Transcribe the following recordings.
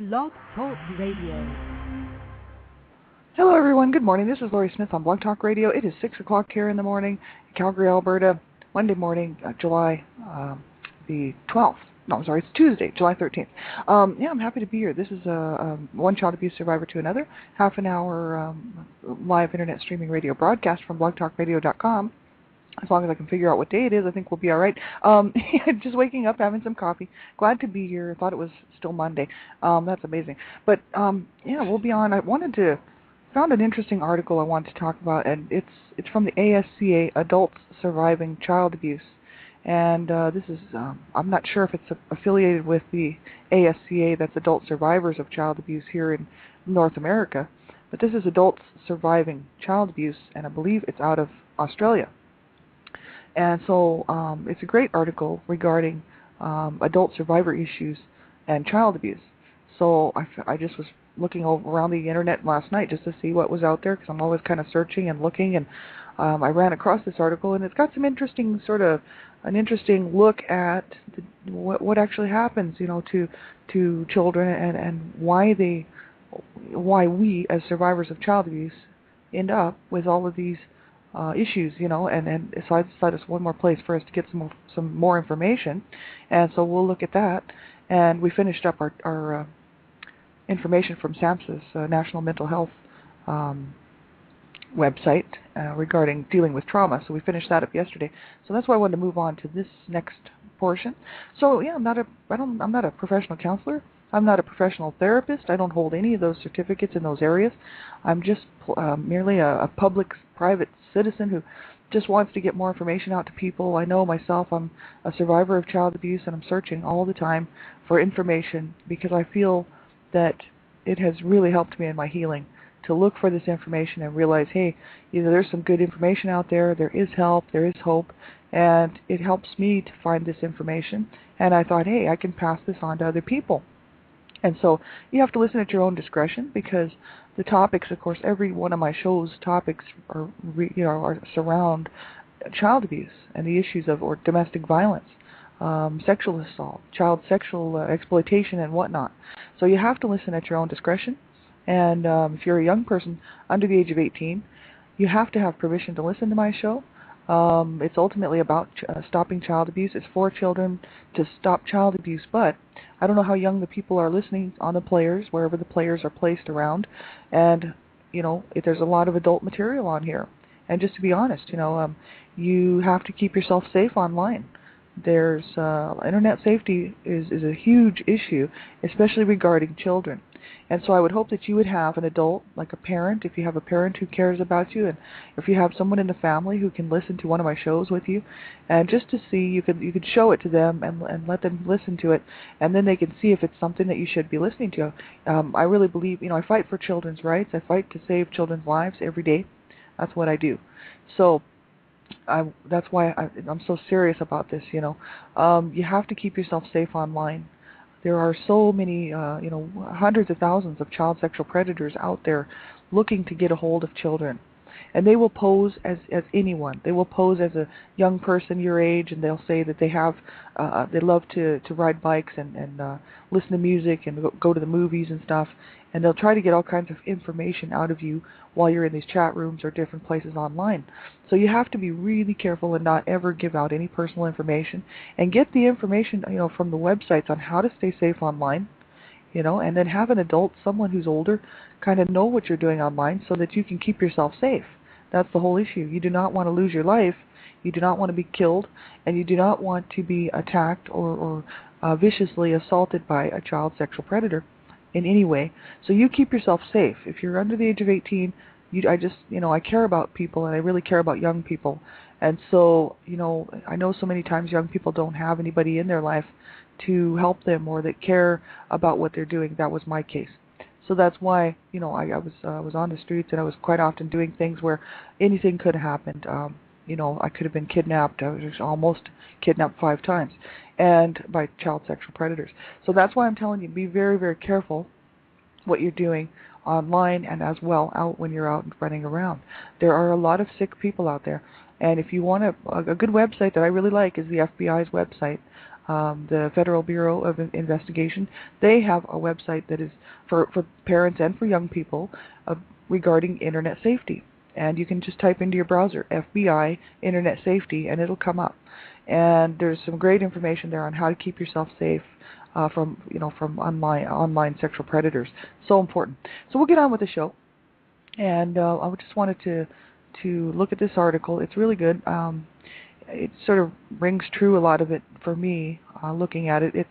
Blog Talk Radio. Hello, everyone. Good morning. This is Laurie Smith on Blog Talk Radio. It is 6 o'clock here in the morning in Calgary, Alberta, Monday morning, July the 12th. No, I'm sorry, it's Tuesday, July 13th. I'm happy to be here. This is One Child Abuse Survivor to Another, half an hour live internet streaming radio broadcast from blogtalkradio.com. As long as I can figure out what day it is, I think we'll be all right. Just waking up, having some coffee. Glad to be here. I thought it was still Monday. That's amazing. But, we'll be on. I found an interesting article I wanted to talk about, and it's from the ASCA, Adults Surviving Child Abuse. And this is, I'm not sure if it's affiliated with the ASCA, that's Adult Survivors of Child Abuse here in North America, but this is Adults Surviving Child Abuse, and I believe it's out of Australia. And so it's a great article regarding adult survivor issues and child abuse. So I just was looking around the internet last night just to see what was out there, because I'm always kind of searching and looking, and I ran across this article, and it's got some interesting an interesting look at what actually happens, to children, and why we as survivors of child abuse end up with all of these issues, and so I decided it's one more place for us to get some more information, and so we'll look at that. And we finished up our information from SAMHSA's National Mental Health website regarding dealing with trauma. So we finished that up yesterday. So that's why I wanted to move on to this next portion. So I'm not a professional counselor. I'm not a professional therapist. I don't hold any of those certificates in those areas. I'm just merely a public-private citizen who just wants to get more information out to people. I know myself, I'm a survivor of child abuse, and I'm searching all the time for information because I feel that it has really helped me in my healing to look for this information and realize, hey, there's some good information out there, there is help, there is hope, and it helps me to find this information. And I thought, hey, I can pass this on to other people. And so you have to listen at your own discretion, because the topics, of course, every one of my show's topics are surround child abuse and the issues of or domestic violence, sexual assault, child sexual exploitation, and whatnot. So you have to listen at your own discretion. And if you're a young person under the age of 18, you have to have permission to listen to my show. It's ultimately about stopping child abuse. It's for children to stop child abuse, but I don't know how young the people are listening on the players, wherever the players are placed around, and, if there's a lot of adult material on here. And just to be honest, you have to keep yourself safe online. There's internet safety is a huge issue, especially regarding children. And so I would hope that you would have an adult, like a parent, if you have a parent who cares about you, and if you have someone in the family who can listen to one of my shows with you, and just to see, you could show it to them and let them listen to it, and then they can see if it's something that you should be listening to. I really believe, I fight for children's rights. I fight to save children's lives every day. That's what I do. So that's why I'm so serious about this. You have to keep yourself safe online. There are so many, hundreds of thousands of child sexual predators out there looking to get a hold of children. And they will pose as anyone. They will pose as a young person your age, and they'll say that they love to ride bikes and listen to music and go to the movies and stuff. And they'll try to get all kinds of information out of you while you're in these chat rooms or different places online. So you have to be really careful and not ever give out any personal information, and get the information, from the websites on how to stay safe online, and then have an adult, someone who's older, kind of know what you're doing online so that you can keep yourself safe. That's the whole issue. You do not want to lose your life. You do not want to be killed, and you do not want to be attacked or viciously assaulted by a child sexual predator in any way. So you keep yourself safe. If you're under the age of 18, I care about people, and I really care about young people. And so, I know so many times young people don't have anybody in their life to help them or that care about what they're doing. That was my case. So that's why, I was on the streets, and I was quite often doing things where anything could have happened. I could have been kidnapped. I was almost kidnapped 5 times, and by child sexual predators. So that's why I'm telling you, be very, very careful what you're doing online, and as well out when you're out and running around. There are a lot of sick people out there, and if you want a good website that I really like is the FBI's website. the Federal Bureau of Investigation. They have a website that is for parents and for young people regarding internet safety. And you can just type into your browser FBI Internet Safety, and it'll come up. And there's some great information there on how to keep yourself safe from online sexual predators. So important. So we'll get on with the show. And I just wanted to look at this article. It's really good. It sort of rings true, a lot of it, for me, looking at it.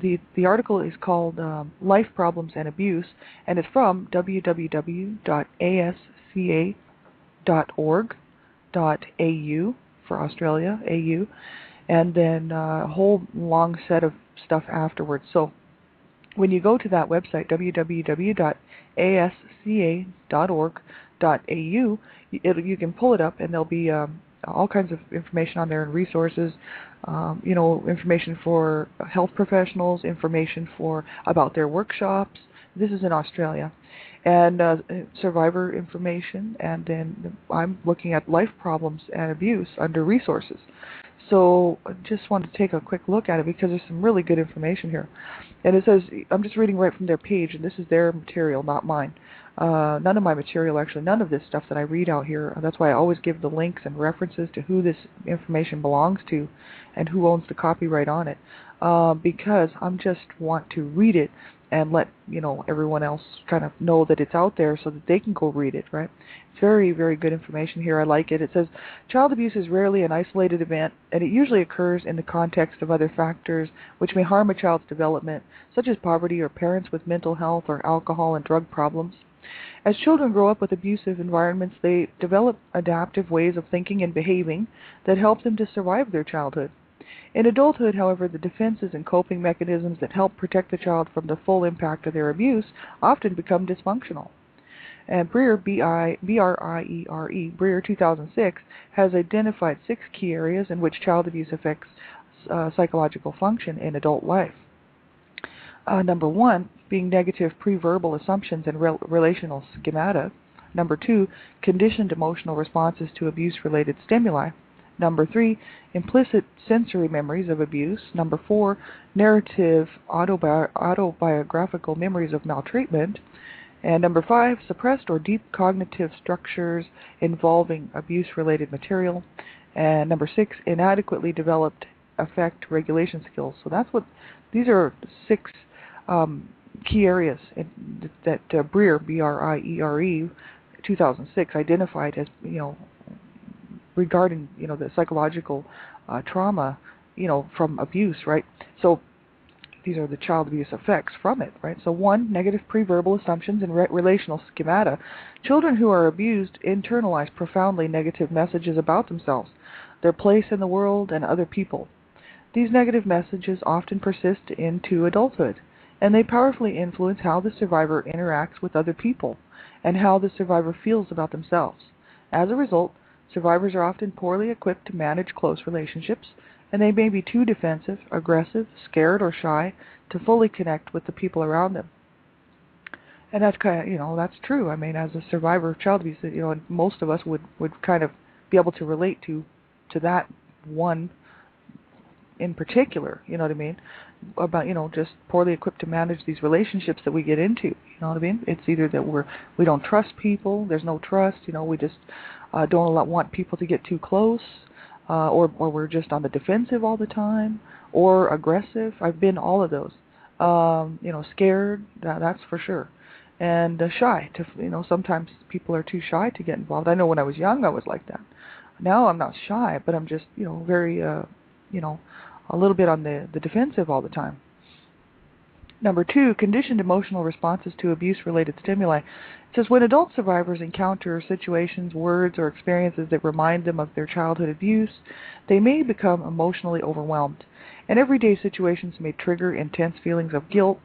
The article is called Life Problems and Abuse, and it's from www.asca.org.au for Australia, AU, and then a whole long set of stuff afterwards. So when you go to that website, www.asca.org.au, you can pull it up, and there'll be all kinds of information on there and resources, information for health professionals, information about their workshops. This is in Australia. And survivor information, and then I'm looking at life problems and abuse under resources. So I just wanted to take a quick look at it because there's some really good information here. And it says, I'm just reading right from their page, and this is their material, not mine. None of my material, actually, none of this stuff that I read out here. That's why I always give the links and references to who this information belongs to and who owns the copyright on it, because I just want to read it and let everyone else kind of know that it's out there so that they can go read it, right? It's very, very good information here. I like it. It says, child abuse is rarely an isolated event, and it usually occurs in the context of other factors which may harm a child's development, such as poverty or parents with mental health or alcohol and drug problems. As children grow up with abusive environments, they develop adaptive ways of thinking and behaving that help them to survive their childhood. In adulthood, however, the defenses and coping mechanisms that help protect the child from the full impact of their abuse often become dysfunctional. And Breer, B-R-I-E-R-E, Breer 2006, has identified 6 key areas in which child abuse affects psychological function in adult life. Number 1, being negative pre-verbal assumptions and relational schemata. Number 2, conditioned emotional responses to abuse-related stimuli. Number 3, implicit sensory memories of abuse. Number 4, narrative autobiographical memories of maltreatment. And number 5, suppressed or deep cognitive structures involving abuse-related material. And number 6, inadequately developed affect regulation skills. So these are 6 key areas that Breer, B-R-I-E-R-E, 2006 identified as, regarding, the psychological trauma, from abuse, right? So these are the child abuse effects from it, right? So 1, negative pre-verbal assumptions and relational schemata. Children who are abused internalize profoundly negative messages about themselves, their place in the world, and other people. These negative messages often persist into adulthood, and they powerfully influence how the survivor interacts with other people and how the survivor feels about themselves. As a result, survivors are often poorly equipped to manage close relationships, and they may be too defensive, aggressive, scared, or shy to fully connect with the people around them. And that's kind of, that's true. I mean, as a survivor of child abuse, most of us would kind of be able to relate to that one in particular, you know what I mean? About, just poorly equipped to manage these relationships that we get into, you know what I mean? It's either that we don't trust people, there's no trust, we just don't want people to get too close, or we're just on the defensive all the time, or aggressive. I've been all of those. Scared, that's for sure. And shy. Sometimes people are too shy to get involved. I know when I was young I was like that. Now I'm not shy, but I'm just, very, a little bit on the defensive all the time. Number 2, conditioned emotional responses to abuse-related stimuli. It says, when adult survivors encounter situations, words, or experiences that remind them of their childhood abuse, they may become emotionally overwhelmed. And everyday situations may trigger intense feelings of guilt,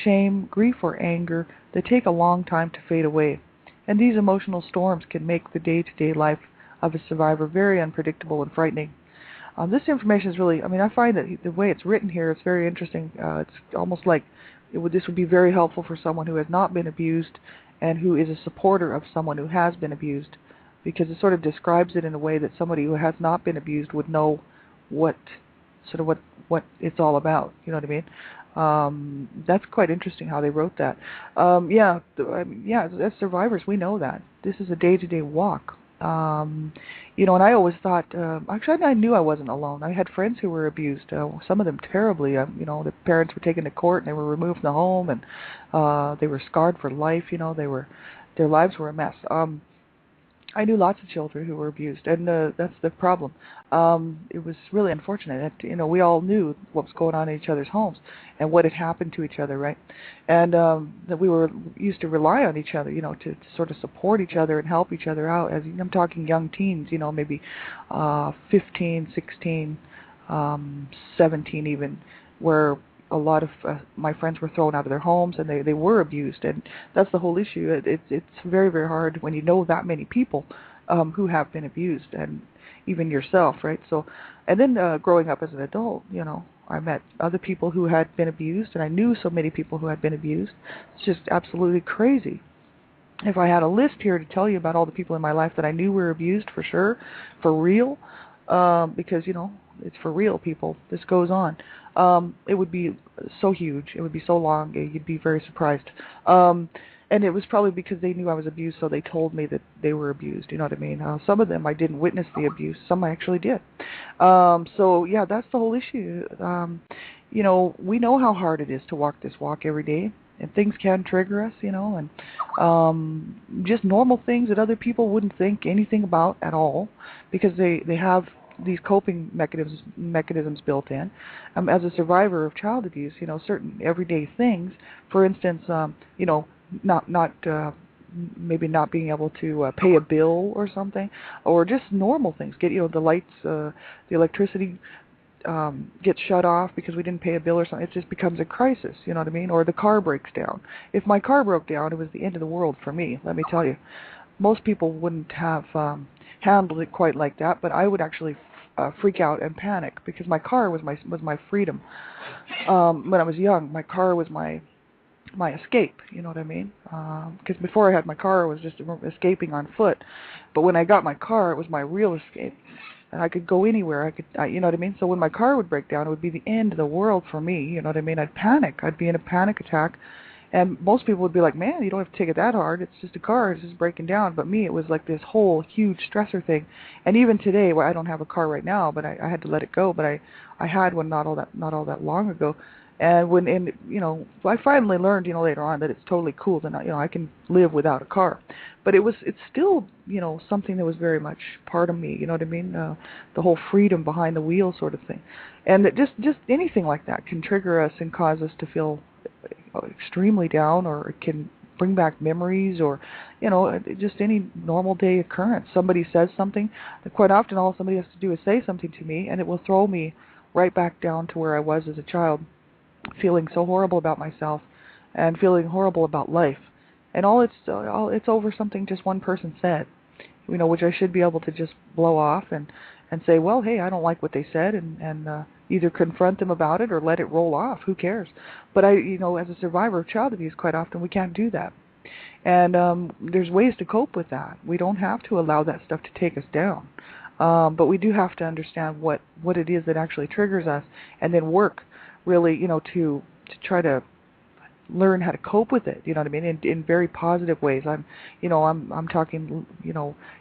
shame, grief, or anger that take a long time to fade away. And these emotional storms can make the day-to-day life of a survivor very unpredictable and frightening. This information is really, I find that the way it's written here, it's very interesting. It's almost like this would be very helpful for someone who has not been abused and who is a supporter of someone who has been abused, because it sort of describes it in a way that somebody who has not been abused would know what sort of what it's all about. You know what I mean? That's quite interesting how they wrote that. As survivors, we know that this is a day-to-day walk. And I always thought, actually, I knew I wasn't alone. I had friends who were abused, some of them terribly. The parents were taken to court and they were removed from the home, and they were scarred for life. Their lives were a mess. I knew lots of children who were abused, and that's the problem. It was really unfortunate that, we all knew what was going on in each other's homes and what had happened to each other, right? And that we were used to rely on each other, to sort of support each other and help each other out. As I'm talking young teens, maybe 15, 16, 17 even, where a lot of my friends were thrown out of their homes and they were abused, and that's the whole issue. It's very, very hard when you know that many people who have been abused, and even yourself, right? So, and then growing up as an adult, I met other people who had been abused, and I knew so many people who had been abused. It's just absolutely crazy. If I had a list here to tell you about all the people in my life that I knew were abused for sure, for real, because, it's for real, people. This goes on. It would be so huge. It would be so long. You'd be very surprised. And it was probably because they knew I was abused, so they told me that they were abused. You know what I mean? Some of them I didn't witness the abuse. Some I actually did. So, yeah, that's the whole issue. We know how hard it is to walk this walk every day. And things can trigger us, and just normal things that other people wouldn't think anything about at all, because they have these coping mechanisms built in. As a survivor of child abuse, certain everyday things, for instance, maybe not being able to pay a bill or something, or just normal things. Get the lights, the electricity gets shut off because we didn't pay a bill or something. It just becomes a crisis, you know what I mean? Or the car breaks down. If my car broke down, it was the end of the world for me, let me tell you. Most people wouldn't have handled it quite like that, but I would actually freak out and panic, because my car was my freedom. When I was young, my car was my escape, you know what I mean? Because before I had my car, I was just escaping on foot. But when I got my car, it was my real escape. And I could go anywhere. You know what I mean? So when my car would break down, it would be the end of the world for me. You know what I mean? I'd panic. I'd be in a panic attack. And most people would be like, man, you don't have to take it that hard. It's just a car. It's just breaking down. But me, it was like this whole huge stressor thing. And even today, I don't have a car right now, but I had to let it go. But I had one not all that long ago. And I finally learned, later on, that it's totally cool that I can live without a car. But it's still, something that was very much part of me. You know what I mean? The whole freedom behind the wheel sort of thing. And that just anything like that can trigger us and cause us to feel extremely down, or it can bring back memories, or just any normal day occurrence. Somebody says something. Quite often, all somebody has to do is say something to me, and it will throw me right back down to where I was as a child, feeling so horrible about myself and feeling horrible about life. And it's over something just one person said, which I should be able to just blow off and say, well, hey, I don't like what they said, and either confront them about it or let it roll off. Who cares? But as a survivor of child abuse, quite often we can't do that. And there's ways to cope with that. We don't have to allow that stuff to take us down. But we do have to understand what it is that actually triggers us, and then work really, to try to learn how to cope with it. You know what I mean? In very positive ways. I'm talking,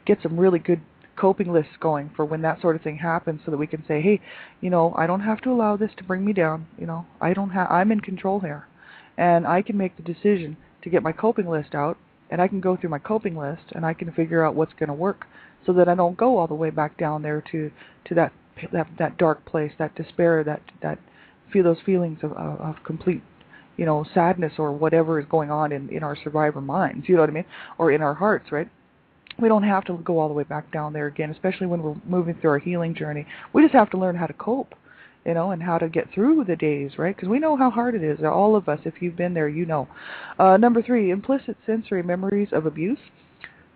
get some really good coping lists going for when that sort of thing happens, so that we can say, hey, I don't have to allow this to bring me down. I'm in control here, and I can make the decision to get my coping list out, and I can go through my coping list, and I can figure out what's going to work, so that I don't go all the way back down there to that dark place, that despair, that feel those feelings of complete, sadness, or whatever is going on in our survivor minds, you know what I mean, or in our hearts, right? We don't have to go all the way back down there again, especially when we're moving through our healing journey. We just have to learn how to cope, and how to get through the days, right? Because we know how hard it is. All of us, if you've been there, you know. Number 3, implicit sensory memories of abuse.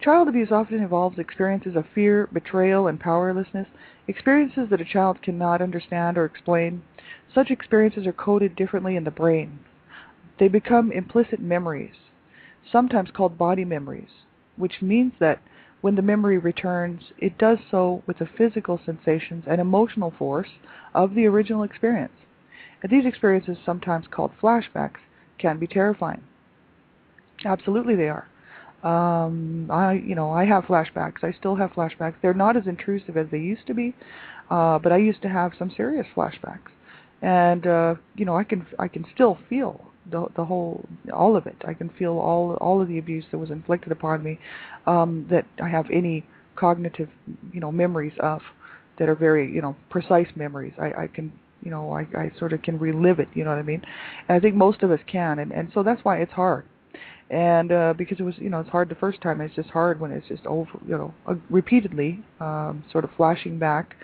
Child abuse often involves experiences of fear, betrayal, and powerlessness, experiences that a child cannot understand or explain. Such experiences are coded differently in the brain. They become implicit memories, sometimes called body memories, which means that when the memory returns, it does so with the physical sensations and emotional force of the original experience. And these experiences, sometimes called flashbacks, can be terrifying. Absolutely they are. I have flashbacks. I still have flashbacks. They're not as intrusive as they used to be, but I used to have some serious flashbacks. And I can still feel the whole, all of it. I can feel all of the abuse that was inflicted upon me, that I have any cognitive, memories of, that are very, precise memories. I can, I sort of can relive it, you know what I mean? And I think most of us can, and so that's why it's hard. And because it was, it's hard the first time. It's just hard when it's just over, repeatedly, sort of flashing back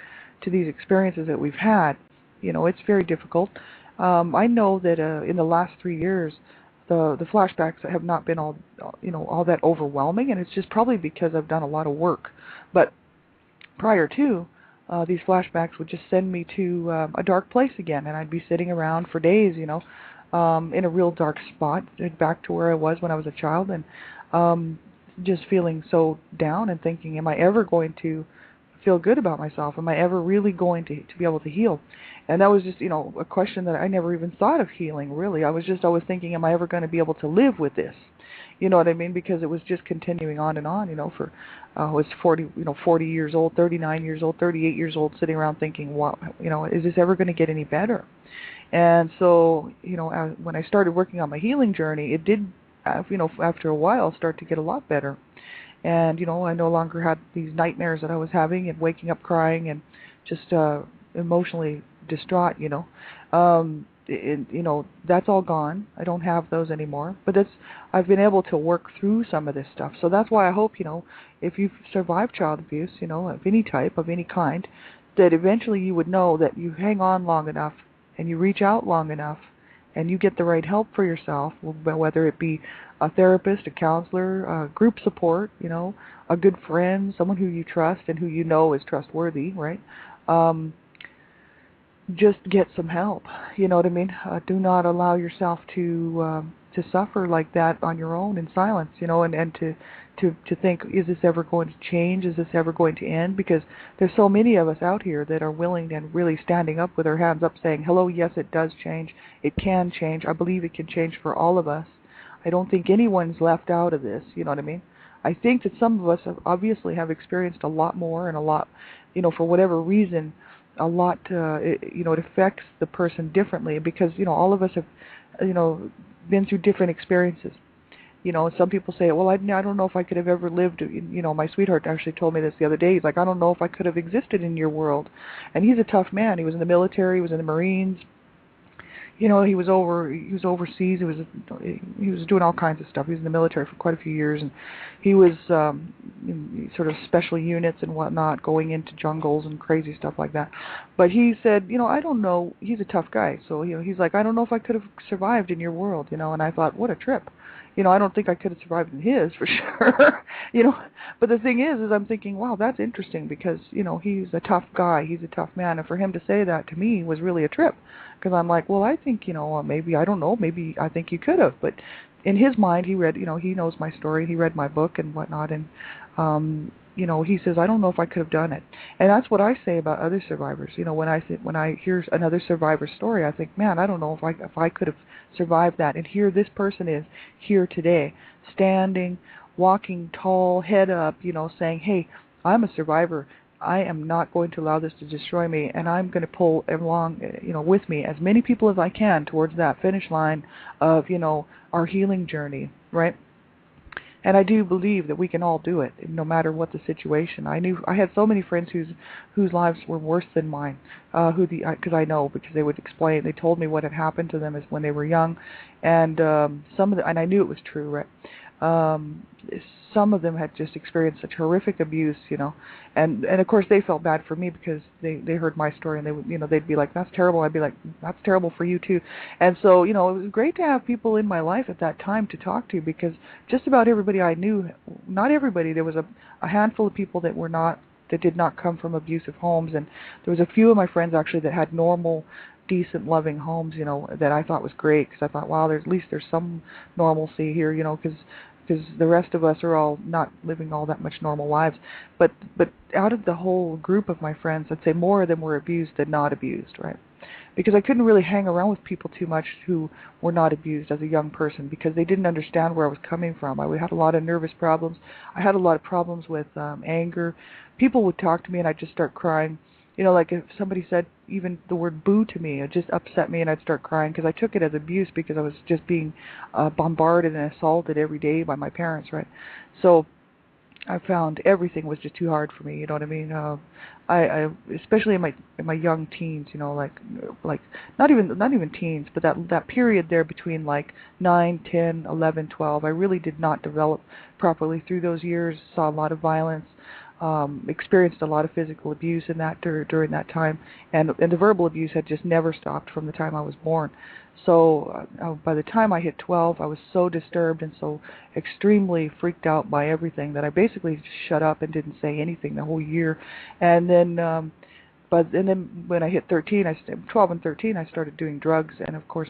to these experiences that we've had. It's very difficult. I know that in the last 3 years, the flashbacks have not been all that overwhelming, and it's just probably because I've done a lot of work. But prior to, these flashbacks would just send me to a dark place again, and I'd be sitting around for days, in a real dark spot, back to where I was when I was a child, and just feeling so down and thinking, am I ever going to feel good about myself? Am I ever really going to be able to heal? And that was just, a question that I never even thought of healing, really. I was thinking, am I ever going to be able to live with this? You know what I mean? Because it was just continuing on and on, for, I was 40 years old, 39 years old, 38 years old, sitting around thinking, wow, is this ever going to get any better? And so, when I started working on my healing journey, it did, after a while, start to get a lot better. And, I no longer had these nightmares that I was having and waking up crying and just emotionally distraught, that's all gone. I don't have those anymore. But I've been able to work through some of this stuff. So that's why I hope, if you've survived child abuse, of any type, of any kind, that eventually you would know that you hang on long enough and you reach out long enough and you get the right help for yourself, whether it be a therapist, a counselor, group support, a good friend, someone who you trust and who you know is trustworthy, right? Just get some help, you know what I mean? Do not allow yourself to suffer like that on your own in silence, and to think, is this ever going to change? Is this ever going to end? Because there's so many of us out here that are willing and really standing up with our hands up saying, hello, yes, it does change. It can change. I believe it can change for all of us. I don't think anyone's left out of this, you know what I mean? I think that some of us obviously have experienced a lot more and a lot, for whatever reason, a lot, it affects the person differently because, all of us have, been through different experiences. Some people say, well, I don't know if I could have ever lived, my sweetheart actually told me this the other day. He's like, I don't know if I could have existed in your world. And he's a tough man. He was in the military, he was in the Marines. He was overseas. He was doing all kinds of stuff. He was in the military for quite a few years, and he was in sort of special units and whatnot, going into jungles and crazy stuff like that. But he said, I don't know. He's a tough guy, so he's like, I don't know if I could have survived in your world, And I thought, what a trip. I don't think I could have survived in his for sure, But the thing is I'm thinking, wow, that's interesting because, he's a tough guy, he's a tough man, and for him to say that to me was really a trip, because I'm like, well, I think, maybe, I don't know, maybe I think you could have, but in his mind, he read, he knows my story, he read my book and whatnot, and, he says, I don't know if I could have done it. And that's what I say about other survivors. When I hear another survivor's story, I think, man, I don't know if I could have survived that. And here this person is here today, standing, walking tall, head up, saying, hey, I'm a survivor. I am not going to allow this to destroy me, and I'm going to pull along, with me as many people as I can towards that finish line of, our healing journey, right? And I do believe that we can all do it, no matter what the situation. I had so many friends whose lives were worse than mine, because I know, because they would explain. They told me what had happened to them as when they were young, and and I knew it was true, right? Some of them had just experienced such horrific abuse, and of course they felt bad for me because they heard my story and they would, they'd be like, that's terrible. I'd be like, that's terrible for you too. And so, it was great to have people in my life at that time to talk to, because just about everybody I knew, not everybody, there was a handful of people that did not come from abusive homes, and there was a few of my friends actually that had normal, decent, loving homes, that I thought was great, because I thought, wow, at least there's some normalcy here, because because the rest of us are all not living all that much normal lives. But out of the whole group of my friends, I'd say more of them were abused than not abused, right? Because I couldn't really hang around with people too much who were not abused as a young person, because they didn't understand where I was coming from. I had a lot of nervous problems. I had a lot of problems with anger. People would talk to me and I'd just start crying. You know, like if somebody said even the word boo to me, it just upset me and I'd start crying because I took it as abuse, because I was just being bombarded and assaulted every day by my parents, right? So I found everything was just too hard for me. You know what I mean? I especially in my young teens. You know, like not even teens, but that period there between like 9, 10, 11, 12. I really did not develop properly through those years. Saw a lot of violence. Experienced a lot of physical abuse in that during that time, and the verbal abuse had just never stopped from the time I was born. So by the time I hit 12, I was so disturbed and so extremely freaked out by everything that I basically just shut up and didn't say anything the whole year. And then then when I hit 13, 12 and 13, I started doing drugs, and of course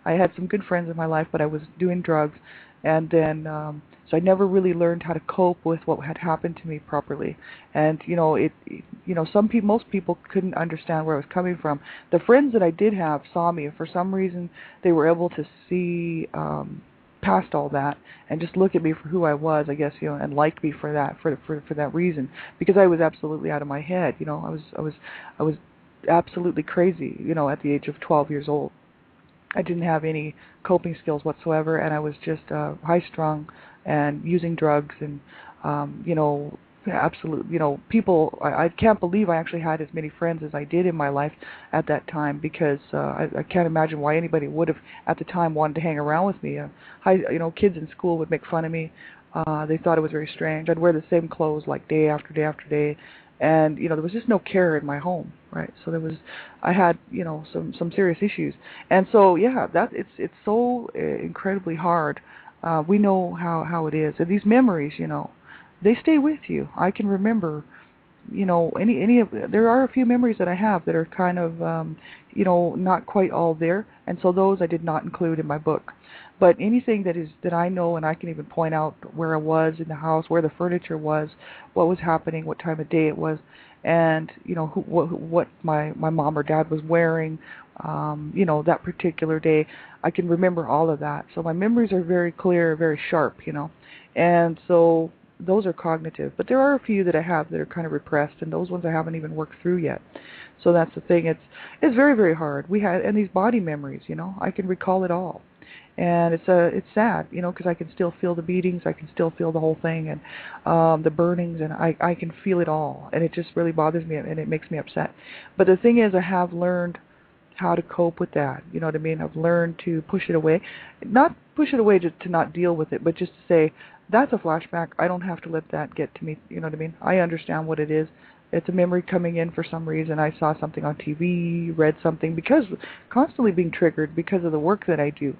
I had some good friends in my life, but I was doing drugs, and then so I never really learned how to cope with what had happened to me properly. And most people couldn't understand where I was coming from. The friends that I did have saw me, and for some reason they were able to see past all that and just look at me for who I was, I guess, and like me for that reason, because I was absolutely out of my head. I was absolutely crazy, at the age of 12 years old. I didn't have any coping skills whatsoever, and I was just high-strung and using drugs, and absolutely, people. I can't believe I actually had as many friends as I did in my life at that time, because I can't imagine why anybody would have at the time wanted to hang around with me. Kids in school would make fun of me. They thought it was very strange. I'd wear the same clothes like day after day after day. And there was just no care in my home, right? So I had some serious issues, and so it's so incredibly hard. We know how it is, and these memories, they stay with you. I can remember, there are a few memories that I have that are kind of not quite all there, and so those I did not include in my book. But anything that I know, and I can even point out where I was in the house, where the furniture was, what was happening, what time of day it was, and what my mom or dad was wearing, that particular day. I can remember all of that. So my memories are very clear, very sharp, and so those are cognitive. But there are a few that I have that are kind of repressed, and those ones I haven't even worked through yet. So that's the thing. It's very, very hard. And these body memories, I can recall it all. And it's sad, because I can still feel the beatings, I can still feel the whole thing, and the burnings, and I can feel it all, and it just really bothers me, and it makes me upset. But the thing is, I have learned how to cope with that. You know what I mean? I've learned to push it away, not push it away just to not deal with it, but just to say that's a flashback. I don't have to let that get to me. You know what I mean? I understand what it is. It's a memory coming in for some reason. I saw something on TV, read something, because constantly being triggered because of the work that I do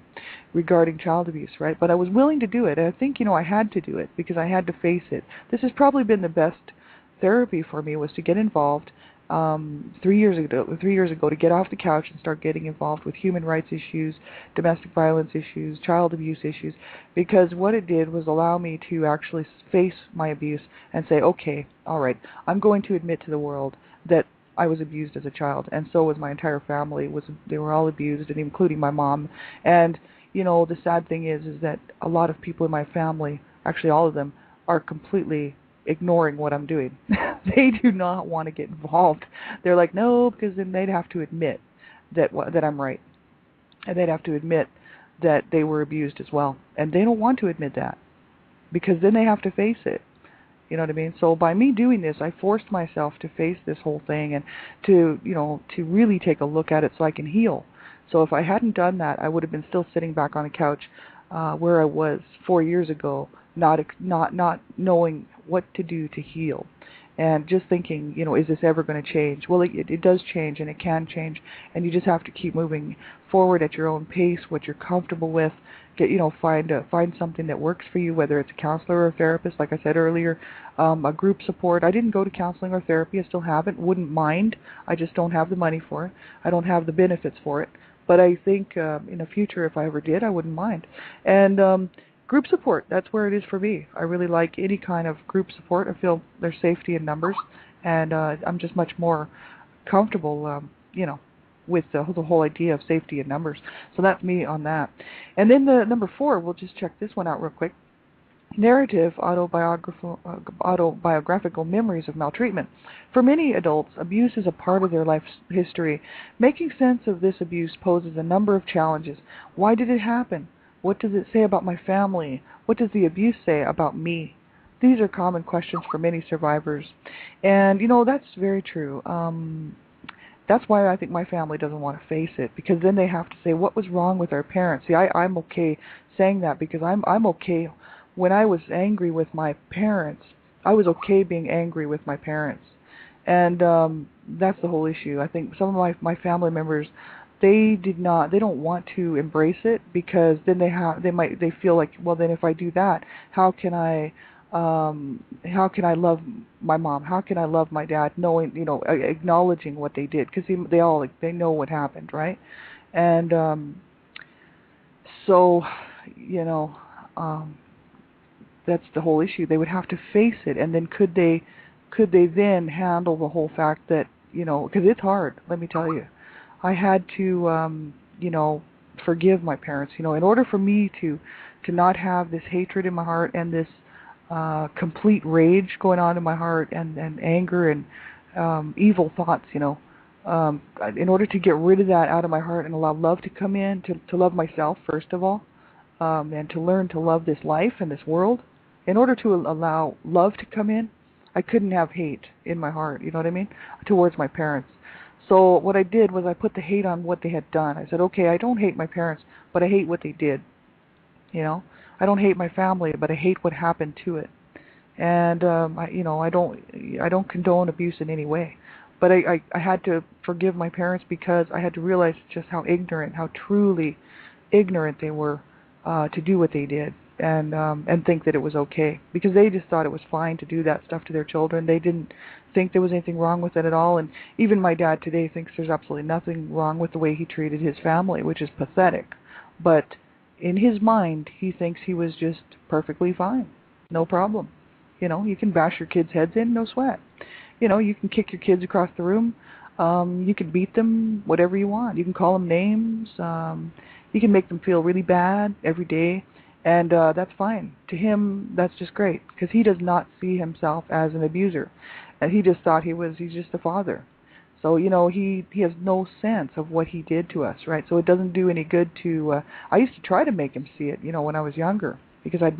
regarding child abuse, right? But I was willing to do it. And I think, I had to do it because I had to face it. This has probably been the best therapy for me, was to get involved 3 years ago, to get off the couch and start getting involved with human rights issues, domestic violence issues, child abuse issues, because what it did was allow me to actually face my abuse and say, okay, all right, I'm going to admit to the world that I was abused as a child, and so was my entire family. They were all abused, and including my mom. And the sad thing is that a lot of people in my family, actually all of them, are completely ignoring what I'm doing. They do not want to get involved. They're like, no, because then they'd have to admit that I'm right, and they'd have to admit that they were abused as well, and they don't want to admit that, because then they have to face it. You know what I mean? So by me doing this, I forced myself to face this whole thing, and to really take a look at it so I can heal. So if I hadn't done that, I would have been still sitting back on a couch where I was 4 years ago, not knowing what to do to heal, and just thinking, is this ever going to change? Well, it does change, and it can change, and you just have to keep moving forward at your own pace, what you're comfortable with. Find something that works for you, whether it's a counselor or a therapist, like I said earlier, a group support. I didn't go to counseling or therapy. I still haven't. Wouldn't mind. I just don't have the money for it. I don't have the benefits for it. But I think in the future, if I ever did, I wouldn't mind. And group support, that's where it is for me. I really like any kind of group support. I feel there's safety in numbers, and I'm just much more comfortable, with the whole idea of safety in numbers. So that's me on that. And then the number 4, we'll just check this one out real quick. Narrative autobiographical memories of maltreatment. For many adults, abuse is a part of their life's history. Making sense of this abuse poses a number of challenges. Why did it happen? What does it say about my family? What does the abuse say about me? These are common questions for many survivors. And, that's very true. That's why I think my family doesn't want to face it, because then they have to say, what was wrong with our parents? See, I'm okay saying that because I'm okay. When I was angry with my parents, I was okay being angry with my parents. And that's the whole issue. I think some of my family members, they don't want to embrace it, because then they feel like, well, then if I do that, how can I love my mom? How can I love my dad, knowing, acknowledging what they did, because they know what happened, right? And so, that's the whole issue. They would have to face it, and then could they then handle the whole fact that, because it's hard, let me tell you. I had to, forgive my parents. In order for me to not have this hatred in my heart and this complete rage going on in my heart, and anger and evil thoughts, in order to get rid of that out of my heart and allow love to come in, to love myself first of all, and to learn to love this life and this world. In order to allow love to come in, I couldn't have hate in my heart, you know what I mean, towards my parents. So what I did was I put the hate on what they had done. I said, okay, I don't hate my parents, but I hate what they did. I don't hate my family, but I hate what happened to it. And I don't condone abuse in any way. But I had to forgive my parents, because I had to realize just how truly ignorant they were to do what they did, and think that it was okay, because they just thought it was fine to do that stuff to their children. They didn't think there was anything wrong with it at all. And even my dad today thinks there's absolutely nothing wrong with the way he treated his family, which is pathetic. But in his mind, he thinks he was just perfectly fine, no problem. You can bash your kids' heads in, no sweat. You can kick your kids across the room. You can beat them, whatever you want. You can call them names. You can make them feel really bad every day, and that's fine. To him, that's just great, because he does not see himself as an abuser, and he just thought he's just a father. So, he has no sense of what he did to us, right? So it doesn't do any good to, I used to try to make him see it, when I was younger, because our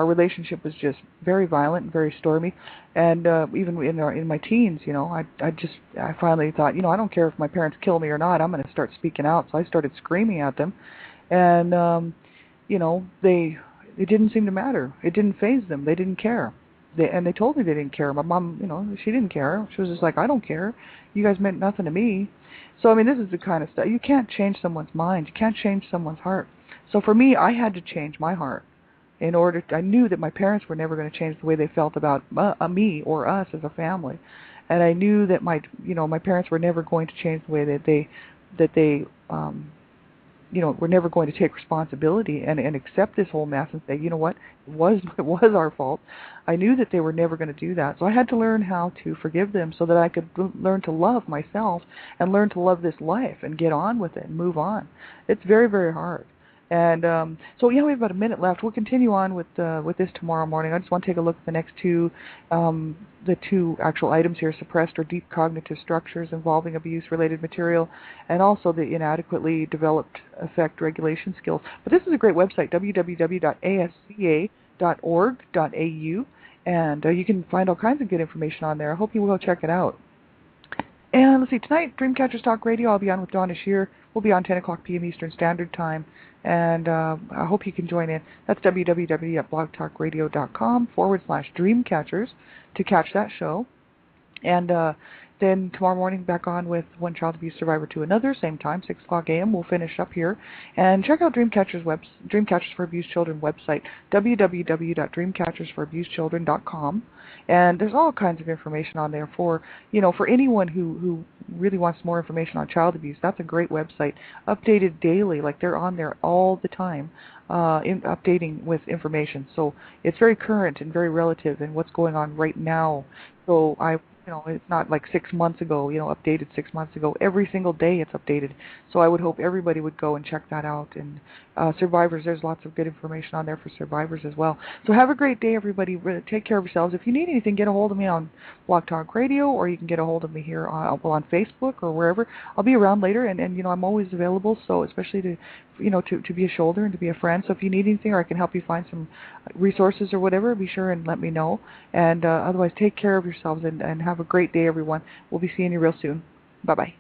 relationship was just very violent and very stormy. And even in my teens, I finally thought, I don't care if my parents kill me or not, I'm going to start speaking out. So I started screaming at them, and it didn't seem to matter. It didn't faze them. They didn't care. They told me they didn't care. My mom, she didn't care. She was just like, I don't care. You guys meant nothing to me. So, this is the kind of stuff. You can't change someone's mind. You can't change someone's heart. So for me, I had to change my heart. I knew that my parents were never going to change the way they felt about me or us as a family. And I knew that my parents were never going to change the way that they were never going to take responsibility and accept this whole mess and say, you know what, it was our fault. I knew that they were never going to do that. So I had to learn how to forgive them, so that I could learn to love myself and learn to love this life and get on with it and move on. It's very, very hard. And so we have about a minute left. We'll continue on with this tomorrow morning. I just want to take a look at the next two actual items here: suppressed or deep cognitive structures involving abuse-related material, and also the inadequately developed affect regulation skills. But this is a great website, www.asca.org.au, and you can find all kinds of good information on there. I hope you will check it out. And let's see, tonight, Dreamcatchers Talk Radio, I'll be on with Donna Shear. We'll be on 10 o'clock p.m. Eastern Standard Time, and I hope you can join in. That's www.blogtalkradio.com/Dreamcatchers to catch that show. And Then tomorrow morning back on with One Child Abuse Survivor to Another, same time, 6 o'clock a.m. We'll finish up here. And check out Dreamcatchers for Abused Children website, www.dreamcatchersforabusedchildren.com. And there's all kinds of information on there for anyone who really wants more information on child abuse. That's a great website, updated daily. Like, they're on there all the time, updating with information. So it's very current and very relative in what's going on right now. So it's not like 6 months ago, updated 6 months ago. Every single day it's updated. So I would hope everybody would go and check that out. And survivors, there's lots of good information on there for survivors as well. So have a great day, everybody. Take care of yourselves. If you need anything, get a hold of me on Blog Talk Radio, or you can get a hold of me here on Facebook or wherever. I'll be around later, and I'm always available. So especially to be a shoulder and to be a friend. So if you need anything, or I can help you find some resources or whatever, be sure and let me know. And otherwise, take care of yourselves and have a great day, everyone. We'll be seeing you real soon. Bye-bye.